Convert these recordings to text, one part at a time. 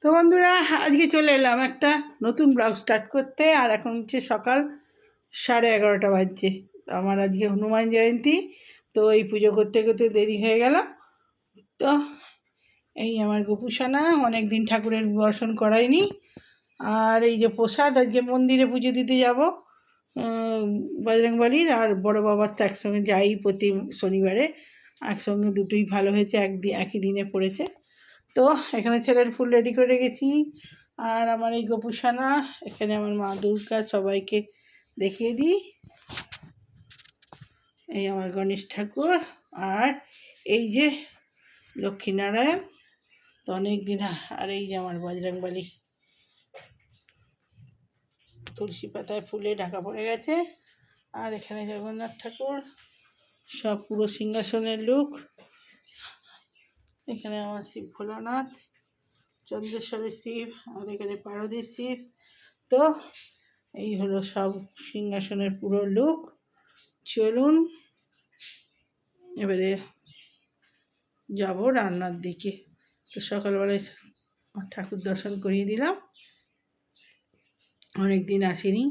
তো বন্ধুরা, আজকে চলে এলাম একটা নতুন ব্লগ স্টার্ট করতে। আর এখন হচ্ছে সকাল 11:30 বাজছে। তো আমার আজকে হনুমান জয়ন্তী, তো এই পুজো করতে করতে দেরি হয়ে গেল। তো এই আমার গোপুসানা, অনেক দিন ঠাকুরের দর্শন করাইনি। আর এই যে প্রসাদ, আজকে মন্দিরে পুজো দিতে যাব বজরংবলীর আর বড় বাবার, তো একসঙ্গে যাই প্রতি শনিবারে। একসঙ্গে দুটোই ভালো হয়েছে, একই দিনে পড়েছে। তো এখানে ছেলের ফুল রেডি করে গেছি। আর আমার এই গোপুসানা, এখানে আমার মা দুর্গা, সবাইকে দেখিয়ে দিই। এই আমার গণেশ ঠাকুর, আর এই যে লক্ষ্মীনারায়ণ, তো অনেক দিন। আর এই যে আমার বজরংবলী, তুলসী পাতায় ফুলে ঢাকা পড়ে গেছে। আর এখানে জগন্নাথ ঠাকুর, সব পুরো সিংহাসনের লুক। এখানে আমার শিব ভোলানাথ, চন্দ্রেশ্বরের শিব, আর এখানে পার্বতীর শিব। তো এই হলো সব সিংহাসনের পুরো লুক। চলুন এবারে যাব রান্নার দিকে। তো সকালবেলায় ঠাকুর দর্শন করিয়ে দিলাম, অনেক দিন আসিনি।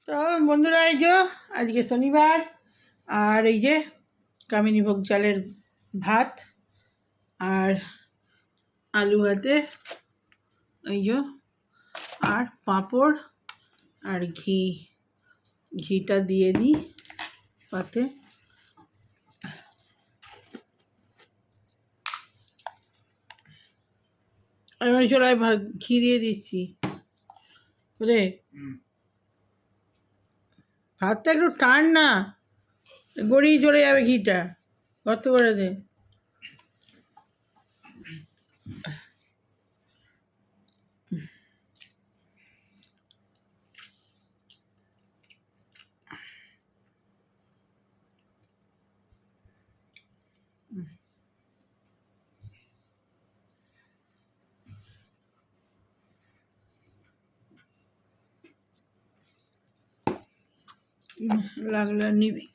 তো বন্ধুরা, এই যে আজকে শনিবার, আর এই যে কামিনী ভোগ চালের ভাত আর আলু ভাতে, এই যে আর পাঁপড় আর ঘিটা দিয়ে দিই পাতে। এবার চলাই ঘি দিয়ে দিচ্ছি রে। ভাতটা একটু টান না, গড়িয়ে চলে যাবে ঘিটা, কত করে দে। লাগলে নিবি।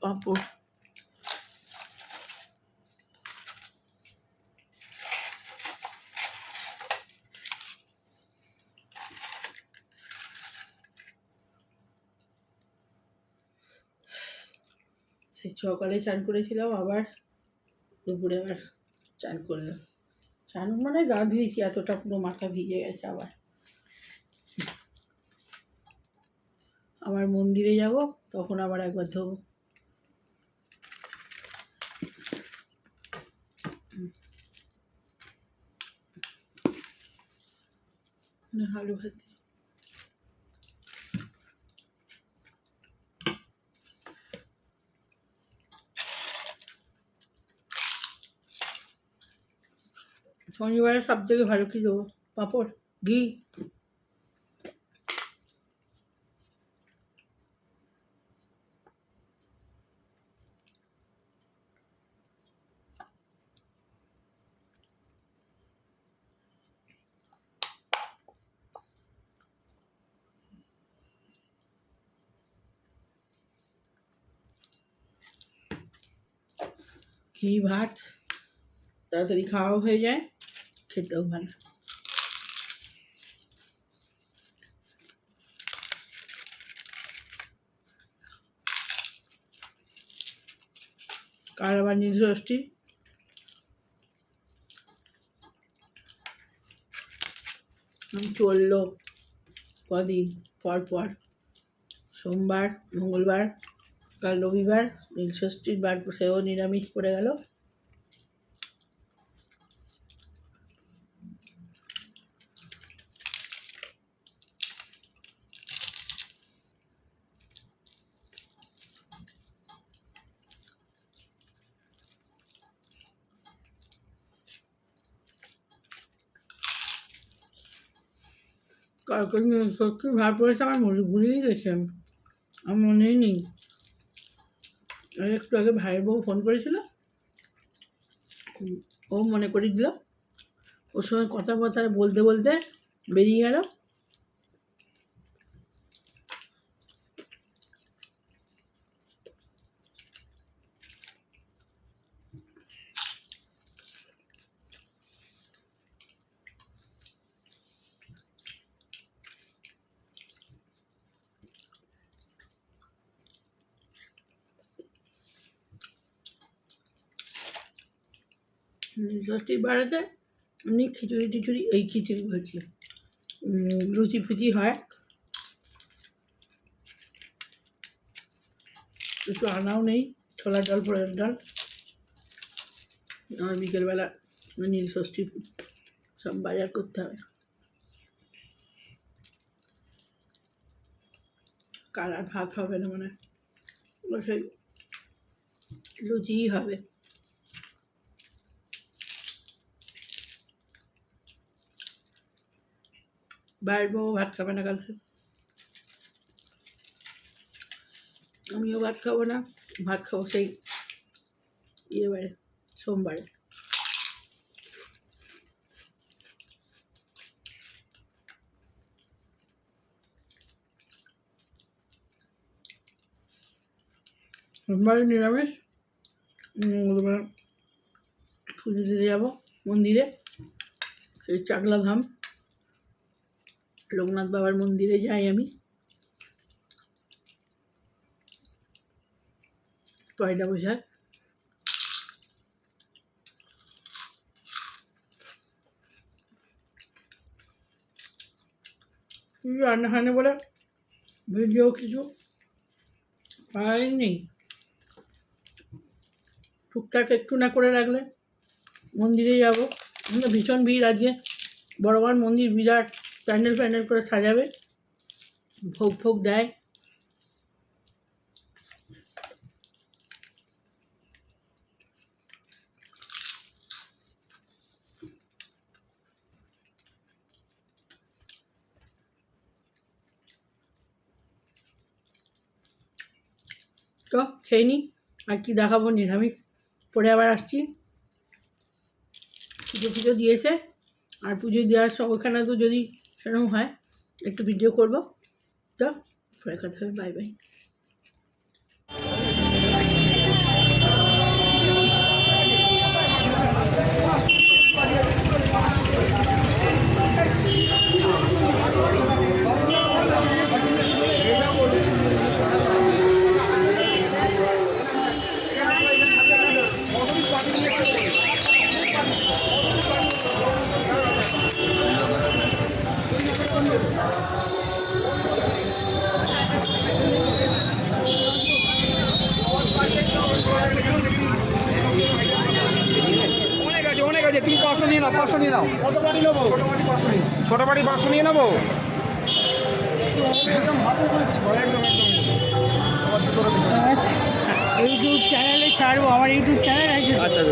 পাঁপড়, সেই সকালে চান করেছিলাম, আবার দুপুরে আবার চান করলাম। চান মানে গা ধুয়েছি, এতটা পুরো মাথা ভিজে গেছে। আবার মন্দিরে যাব, তখন আবার একবার ধোবো। আলু ভাতে শনিবারে সব থেকে ভালো কি দেবো? পাঁপড়, ঘি। ঘি ভাত তাড়াতাড়ি খাওয়া হয়ে যায়, খেতেও ভালো। কাল আবার নীলষষ্ঠী, চললো কদিন পর পর। সোমবার, মঙ্গলবার, কাল রবিবার, নীলষষ্ঠীর বার, সেও নিরামিষ পড়ে গেল। কালকে নীলষষ্ঠী ভাত পড়েছে, আমার ভুলেই গেছি, আমার মনেই নেই। একটু আগে ভাইয়ের বউ ফোন করেছিল, ও মনে করিয়ে দিল, ওর সঙ্গে কথা বলতে বলতে বেরিয়ে গেল। ষষ্ঠীর বাড়িতে এমনি খিচুড়ি এই খিচুড়ি বলছি, লুচি ফুচি হয়, একটু আনাও নেই, ছোলার ডাল ফোড়ার ডাল। আর বিকেলবেলা নীল ষষ্ঠী সব বাজার করতে হবে। কার আর ভাত হবে না মানে, সেই লুচিই হবে। বাইরের বউ ভাত খাবে না কালকে, আমিও ভাত খাবো না, ভাত খাবো সেই বারে সোমবারে। সোমবারে নিরামিষ, মঙ্গলবার পুজো দিতে যাবো মন্দিরে, সেই চাকলা ধাম লোকনাথ বাবার মন্দিরে যাই আমি পয়লা বৈশাখ। রান্না হয় না বলে ভিডিও কিছু পাই নেই, টুকটাক একটু না করে রাখলে। মন্দিরে যাবো, ভীষণ ভিড় আজকে, বড় মন্দির, বিরাট প্যান্ডেল করে সাজাবে, ভোগ ফোগ দেয়। তো খেয়ে নিই, আর কি দেখাবো, নিরামিষ পরে আবার আসছি। পুজো দিয়েছে, আর পুজো দেওয়ার সব ওখানে তো যদি সেরকম হয় একটু ভিডিও করবো। তো পরে কথা হবে, বাই বাই। তুমি 500 নিয়ে নাও, 500 নিয়ে নাও। কত বাটি নেবো? ছোট বাটি 500 নিয়ে নেবো। ইউটিউব চ্যানেলে ছাড়বো, আমার ইউটিউব চ্যানেল আছে। আচ্ছা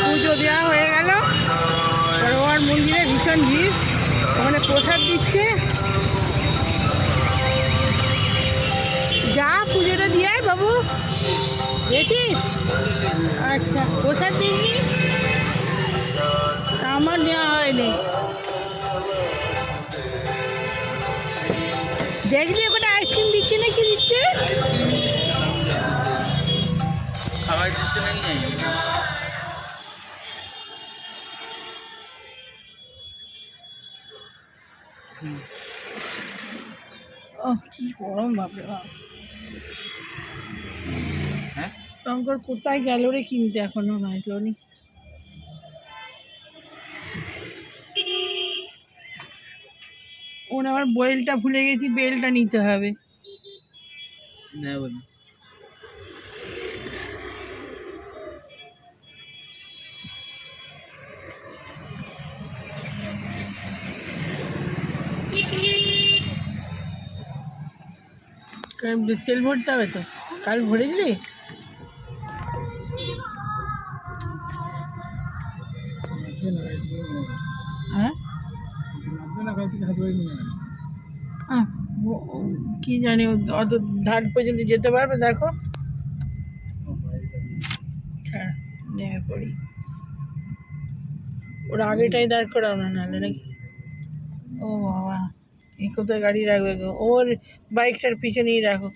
পুজো দেওয়া হয়ে গেল, সরোবর মন্দিরে ভীষণ ভিড়, ওখানে প্রসাদ দিচ্ছে। যা পুজোটা দিয়ে আয় বাবু, দেখছিস? আচ্ছা, প্রসাদ দিইনি, আমার নেওয়া হয়নি। দেখলি ওখানে আইসক্রিম দিচ্ছে না কি দিচ্ছে? খাবার দিতে নেই। ও কি গরম, বাপরে বাপ। হ্যাঁ শঙ্কর কোথায় গেল রে কিনতে, এখনো নয় নি। ওর আবার বেলটা ভুলে গেছি, বেলটা নিতে হবে। তেল ভরতে হবে তো, কাল ভরেছিলি? হ্যাঁ কি জানি অত ধার পর্যন্ত যেতে পারবে, দেখো নেমে পড়ি। ওর আগেটাই দাঁড় করাও না, নাহলে নাকি। ও বাবা, এই কোথায় গাড়ি রাখবে গো? ওর বাইকটার পিছনেই রাখো।